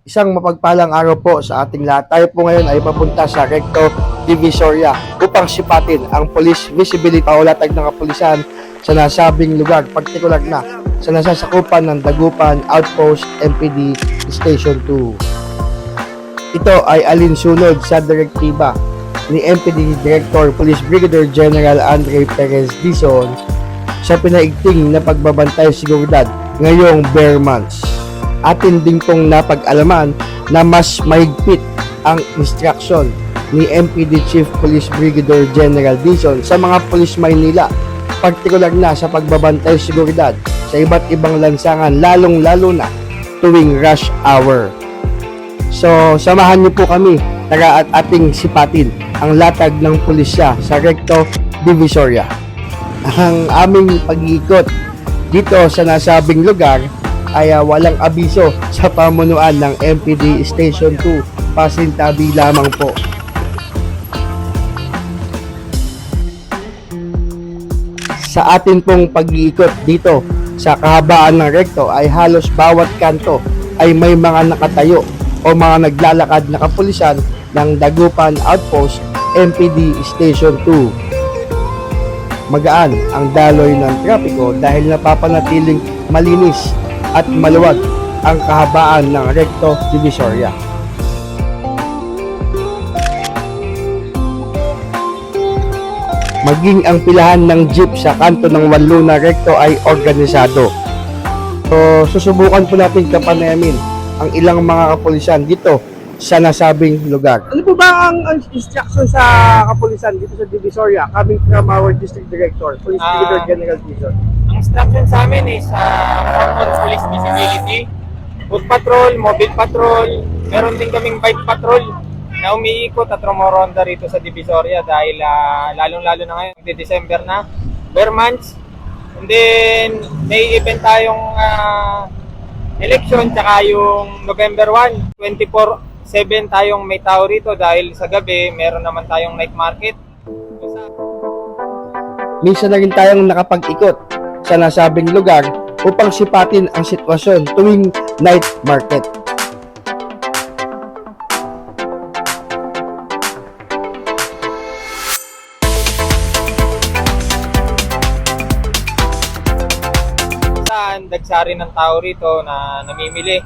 Isang mapagpalang araw po sa ating lahat. Tayo po ngayon ay papunta sa Recto Divisoria upang sipatin ang police visibility paulatag ng kapulisan sa nasabing lugar, partikular na sa nasasakupan ng Dagupan Outpost MPD Station 2. Ito ay alinsunod sa direktiba ni MPD Director Police Brigadier General Andre Perez Dizon sa pinaigting na pagbabantay seguridad ngayong bare months. Atin din pong napag-alaman na mas mahigpit ang instruction ni MPD Chief Police Brigadier General Dizon sa mga Police Maynila, partikular na sa pagbabantay seguridad sa iba't ibang lansangan, lalong-lalo na tuwing rush hour. So, samahan niyo po kami, tara at ating sipatin ang latag ng pulisya sa Recto Divisoria. Ang aming pag-iikot dito sa nasabing lugar ay walang abiso sa pamunuan ng MPD Station 2, pasintabi lamang po. Sa atin pong pag-iikot dito sa kahabaan ng Recto ay halos bawat kanto ay may mga nakatayo o mga naglalakad na kapulisan ng Dagupan Outpost MPD Station 2. Magaan ang daloy ng trapiko dahil napapanatiling malinis at maluwag ang kahabaan ng Recto Divisoria. Maging ang pilahan ng jeep sa kanto ng Wanluna Recto ay organisado. So, susubukan po natin kapanayamin ang ilang mga kapulisan dito sa nasabing lugar. Ano po ba ang instruction sa kapulisan dito sa Divisoria coming from our District Director, Police Brigadier General Dizon? Ang instruction sa amin is common police visibility, foot patrol, mobile patrol, meron din kaming bike patrol na umiikot at rumoronda rito sa Divisoria dahil lalong-lalo na ngayon, December na, bare months. And then may event tayong election tsaka yung November 1, 24/7 tayong may tao rito dahil sa gabi meron naman tayong night market. Minsan na rin tayong nakapag-ikot sa nasabing lugar upang sipatin ang sitwasyon tuwing night market. Dagsari ng tao rito na namimili.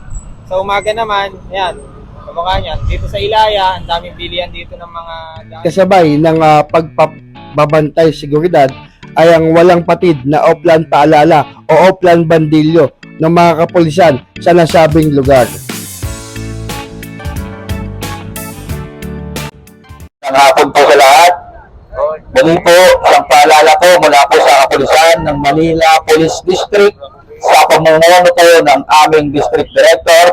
Sa umaga naman, ayan, kamukha niyan. Dito sa Ilaya, ang daming bilihan dito ng mga... Kasabay ng pagpabantay seguridad ay ang walang patid na offline paalala o offline bandilyo ng mga kapulisan sa nasabing lugar. Ang hapon po sa lahat. Muli po, ang paalala po mula po sa kapulisan ng Manila Police District sa pamumuno po ng aming District Director,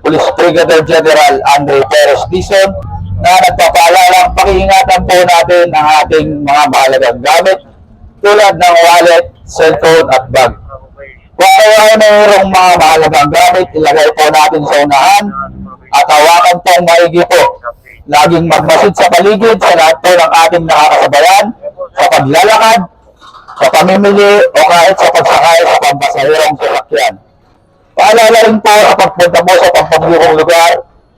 Police Brigadier General Andre Perez Dizon, na nagpapaalalang pakiingatan po natin ang ating mga mahalagang gamit tulad ng wallet, cellphone at bag. Kung ay mayroong mga mahalagang gamit, ilagay po natin sa unahan at hawakan pong maigi po. Laging magmasid sa paligid sa lahat po ng ating nakakasabayan sa paglalakad, sa pamimili o kahit sa pagsakay sa pambasahirang sasakyan. Paalala rin po sa pagpunta po sa pampagulong lugar,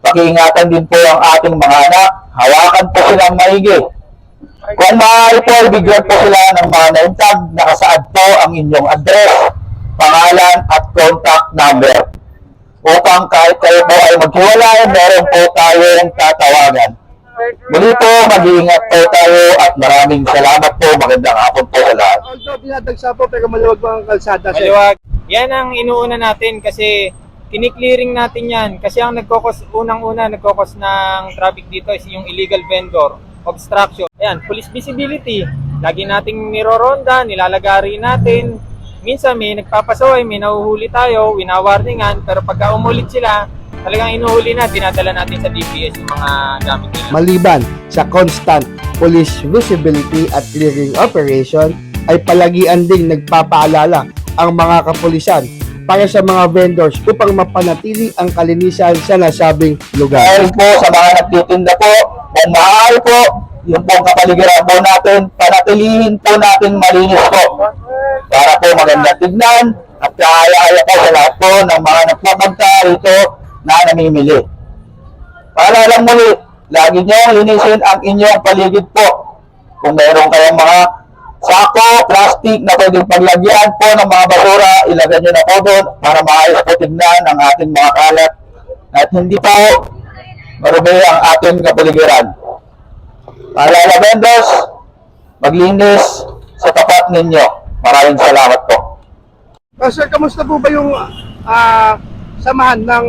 pakiingatan din po ang ating mga anak, hawakan po silang maigi. Kung maaari po, bigyan po sila ng mga naintag, nakasaad po ang inyong address, pangalan at contact number. Upang kahit kayo po ay maghiwalay, meron po tayong tatawagan. Muli po, mag-iingat po tayo at maraming salamat po. Magandang hapon po sa lahat. Although binadagsa po pero maluwag po ang kalsada. Maluwag. Yan ang inuuna natin kasi kiniklearing natin yan. Kasi ang unang-una nagkokos ng traffic dito is yung illegal vendor, obstruction. Ayan, police visibility. Lagi nating niroronda, nilalagari natin. Minsan may nagpapasaway, may nahuhuli tayo, winawarningan, pero pagka umulit sila, talagang inuhuli na, dinadala natin sa DPS yung mga gamit nila. Maliban sa constant police visibility at clearing operation, ay palagian ding nagpapaalala ang mga kapulisan para sa mga vendors upang mapanatili ang kalinisan sa nasabing lugar. Dahil po sa mga nagtitinda po, kung maaari po, yung pong kapaligiran po natin, panatilihin po natin malinis po. Para po maganda tignan at kaya po sa lahat po ng mga nagpapagta rito na namimili. Paalala muli, lagi nyo linisin ang inyong paligid po. Kung meron kayong mga sako, plastic na pwedeng paglagyan po ng mga basura, ilagay nyo na po doon para maayos po tignan ang ating mga kalat at hindi po marumi ang ating kapaligiran. Paalala vendors, maglinis sa tapat ninyo. Maraming salamat po. Sir, kamusta po ba yung samahan ng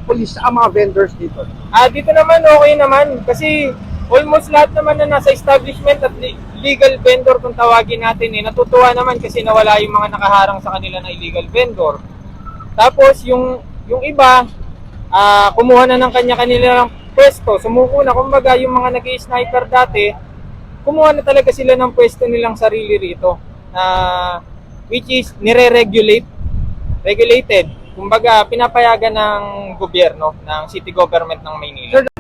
police sa mga vendors dito? Dito naman okay naman kasi almost lahat naman na nasa establishment at legal vendor kung tawagin natin natutuwa naman kasi nawala yung mga nakaharang sa kanila na illegal vendor. Tapos yung iba kumuha na ng kanya-kanilang pwesto, sumuko na. Kumbaga yung mga nag-i-sniper dati, kumuha na talaga sila ng pwesto nilang sarili rito which is regulated. Kumbaga pinapayagan ng gobyerno, ng city government ng Maynila.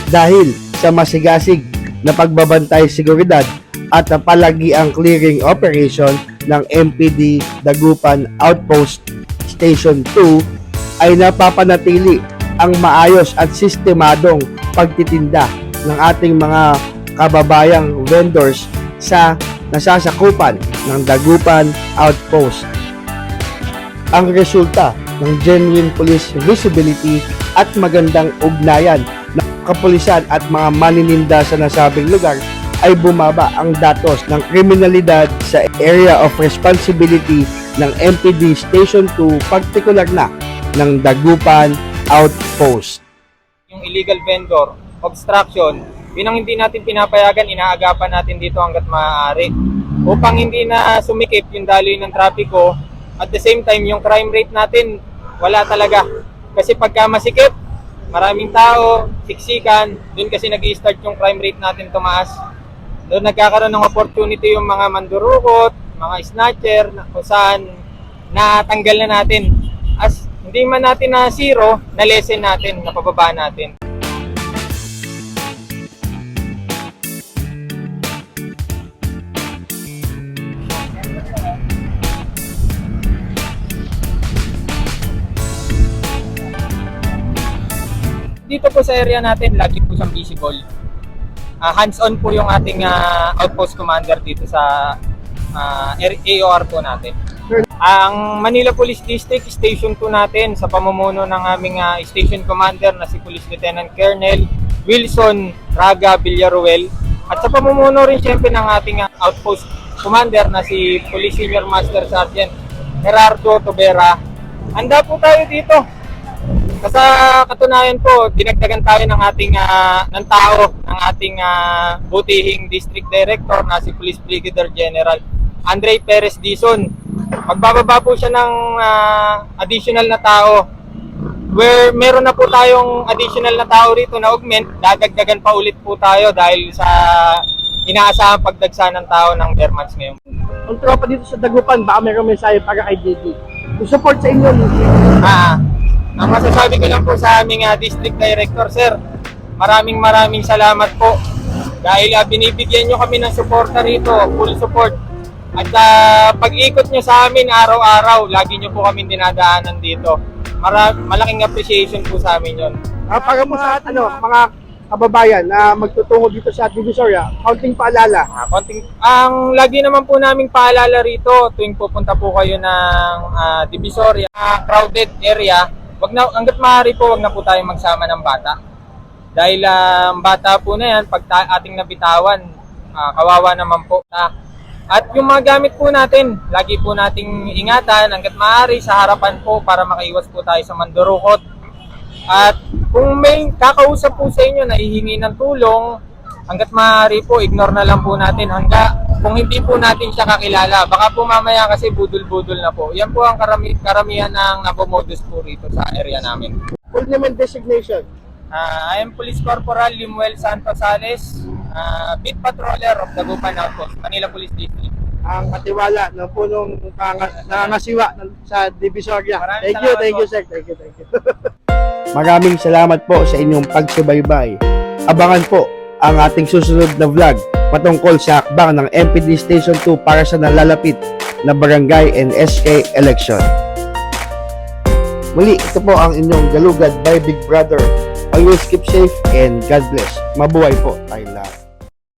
Dahil sa masigasig na pagbabantay seguridad at palagiang clearing operation ng MPD Dagupan Outpost Station 2 ay napapanatili ang maayos at sistemadong pagtitinda ng ating mga kababayang vendors sa nasasakupan ng Dagupan Outpost. Ang resulta ng genuine police visibility at magandang ugnayan ng kapulisan at mga manininda sa nasabing lugar ay bumaba ang datos ng kriminalidad sa area of responsibility ng MPD Station 2, partikular na ng Dagupan Outpost. Yung illegal vendor, obstruction, yun ang hindi natin pinapayagan, inaagapan natin dito hanggat maaari upang hindi na sumikip yung daloy ng trapiko. At the same time, yung crime rate natin, wala talaga. Kasi pagka masikip, maraming tao, siksikan, dun kasi nag-i-start yung crime rate natin tumaas. Doon nagkakaroon ng opportunity yung mga mandurukot, mga snatcher, kung saan natanggal na natin. As hindi man natin na zero, na lessen natin, napababa natin. Dito po sa area natin, lagi po siyang visible. Hands-on po yung ating outpost commander dito sa AOR po natin. Ang Manila Police District, Station 2 natin, sa pamumuno ng aming station commander na si Police Lieutenant Colonel Wilson Raga Villaruel, at sa pamumuno rin siyempre ng ating outpost commander na si Police Senior Master Sergeant Gerardo Tobera. Handa po tayo dito. Sa katunayan po, dinagdagan tayo ng ating ng tao ng ating butihing district director na si Police Brigadier General Andre Perez Dizon. Magbababa po siya ng additional na tao. Where meron na po tayong additional na tao rito na augment, dadagdagan pa ulit po tayo dahil sa inaasahang pagdagsa ng tao ng Bermans ngayon. Ang tropa dito sa Dagupan, baka mayroong mensahe para kay JD. Support sa inyo. Ang masasabi ko lang po sa aming district director, sir, maraming salamat po dahil binibigyan nyo kami ng suporta rito, full support. At pag-ikot nyo sa amin araw-araw, lagi nyo po kami dinadaanan dito. Malaking appreciation po sa amin yun. Para mo sa mga kababayan na magtutungo dito sa Divisoria, kaunting paalala. Ang lagi naman po naming paalala rito tuwing pupunta po kayo ng Divisoria, crowded area, hanggat maaari po, wag na po tayong magsama ng bata. Dahil ang bata po na yan, pag ating nabitawan, kawawa naman po. At yung mga gamit po natin, lagi po nating ingatan hanggat maaari sa harapan po para makaiwas po tayo sa mandurukot. At kung may kakausap po sa inyo na hihingi ng tulong, hanggat maaari po, ignore na lang po natin kung hindi po natin siya kakilala. Baka po mamaya kasi budol-budol na po. Yan po ang karamihan ng nabomodus po rito sa area namin. Full name and designation. I am Police Corporal Limuel Santos Sales, Beat Patroller of Dagupan Outpost, Manila Police District. Ang katiwala ng punong nangangasiwa sa Divisoria. Maraming Thank you, salamat sir. Thank you. Maraming salamat po sa inyong pagsubaybay. Abangan po ang ating susunod na vlog patungkol sa hakbang ng MPD Station 2 para sa nalalapit na barangay and SK election. Muli, ito po ang inyong galugad by Big Brother. Always keep safe and God bless. Mabuhay po tayong lahat.